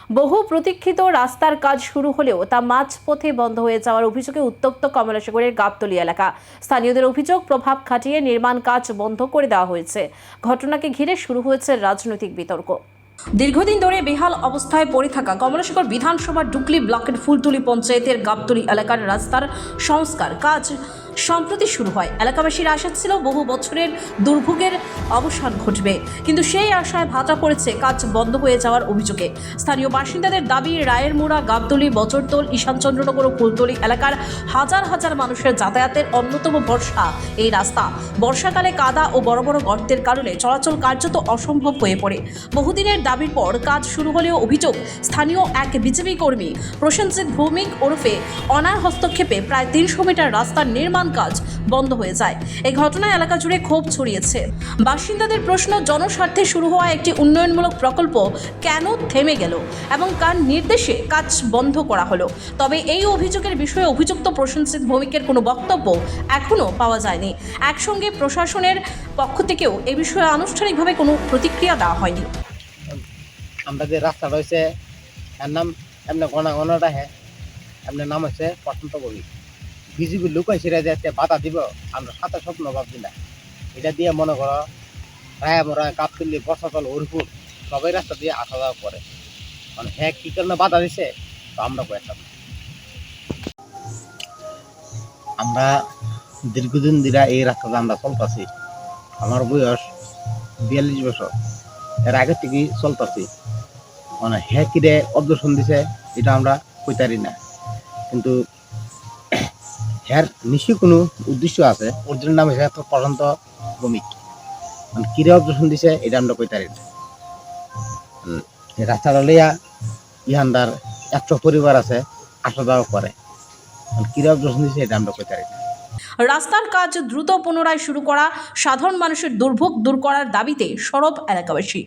বহু প্রতীক্ষিত রাস্তার কাজ শুরু হলেও তা মাঝপথে বন্ধ হয়ে যাওয়ার অভিযোগে উত্তপ্ত কমলাসাগরের গাবতলী এলাকা। স্থানীয়দের অভিযোগ, প্রভাব খাটিয়ে নির্মাণ কাজ বন্ধ করে দেওয়া হয়েছে। ঘটনাকে ঘিরে শুরু হয়েছে রাজনৈতিক বিতর্ক। দীর্ঘদিন ধরে বেহাল অবস্থায় পড়ে থাকা কমলাসাগর বিধানসভার ডুকলি ব্লকের ফুলতলি পঞ্চায়েতের গাবতলী এলাকার রাস্তার সংস্কার কাজ সম্প্রতি শুরু হয়। এলাকাবাসীর আশা ছিল বহু বছরের দুর্ভোগের অবসান ঘটবে, কিন্তু সেই আশায় ভাটা পড়েছে কাজ বন্ধ হয়ে যাওয়ার অভিযোগে। স্থানীয় বাসিন্দাদের দাবি, রায়ের মোড়া, গাবতলী, বচরতল, ঈশানচন্দ্রনগর ও ফুলতলি এলাকার হাজার হাজার মানুষের যাতায়াতের অন্যতম ভরসা এই রাস্তা। বর্ষাকালে কাদা ও বড় বড় গর্তের কারণে চলাচল কার্যত অসম্ভব হয়ে পড়ে। বহুদিনের দাবির পর কাজ শুরু হলেও অভিযোগ, স্থানীয় এক বিজেপি কর্মী প্রসেনজিৎ ভৌমিক ওরফে অনার হস্তক্ষেপে প্রায় 300 মিটার রাস্তার নির্মাণ কাজ বন্ধ হয়ে যায়। এই ঘটনায় এলাকা জুড়ে ক্ষোভ ছড়িয়েছে। বাসিন্দাদের প্রশ্ন, জনস্বার্থে শুরু হওয়া একটি উন্নয়নমূলক প্রকল্প কেন থেমে গেল এবং কার নির্দেশে কাজ বন্ধ করা হলো। তবে এই অভিযোগের বিষয়ে অভিযুক্ত প্রসেনজিৎ ভৌমিকের কোনো বক্তব্য এখনো পাওয়া যায়নি। একসঙ্গে প্রশাসনের পক্ষ থেকেও এ বিষয়ে আনুষ্ঠানিকভাবে কোনো প্রতিক্রিয়া দেওয়া হয়নি। আমরা যে রাস্তা রয়েছে এর নাম এমনি গণাটা হ্যাঁ এমনি নাম হচ্ছে প্রশান্ত ভৌমিক। বিজেপির লোক সেটা যে বাধা দিব, আমরা সাথে স্বপ্ন ভাবছি না। এটা দিয়ে মনে করো রায়ামরা, গাবতলী, বর্ষাতল, হরিপুর সবাই রাস্তা দিয়ে আসা যাওয়া করে। মানে হ্যাঁ কি কারণে বাধা দিছে তো আমরা কয়েকটা আমরা দীর্ঘদিন ধরে এই রাস্তাতে আমরা চলতেছি। আমার বয়স 42 বছর, এর আগে থেকেই চলতেছি। মানে হ্যাঁ কিরে অর্জন দিছে এটা আমরা কইতারি না, কিন্তু হ্যার নিশ্চয়ই কোনো উদ্দেশ্য আছে। অরিজিনাল নাম হচ্ছে প্রশান্ত ভৌমিক। মানে কিরে অর্জন দিছে এটা আমরা কইতারি না। রাস্তাটা লইয়া ইহানদার 100 পরিবার আছে, আসা যাওয়া করে। কিরে অর্জন দিছে এটা আমরা কইতারি না। রাস্তার কাজ দ্রুত পুনরায় শুরু করা, সাধারণ মানুষের দুর্ভোগ দূর করার দাবিতে সরব এলাকাবাসী।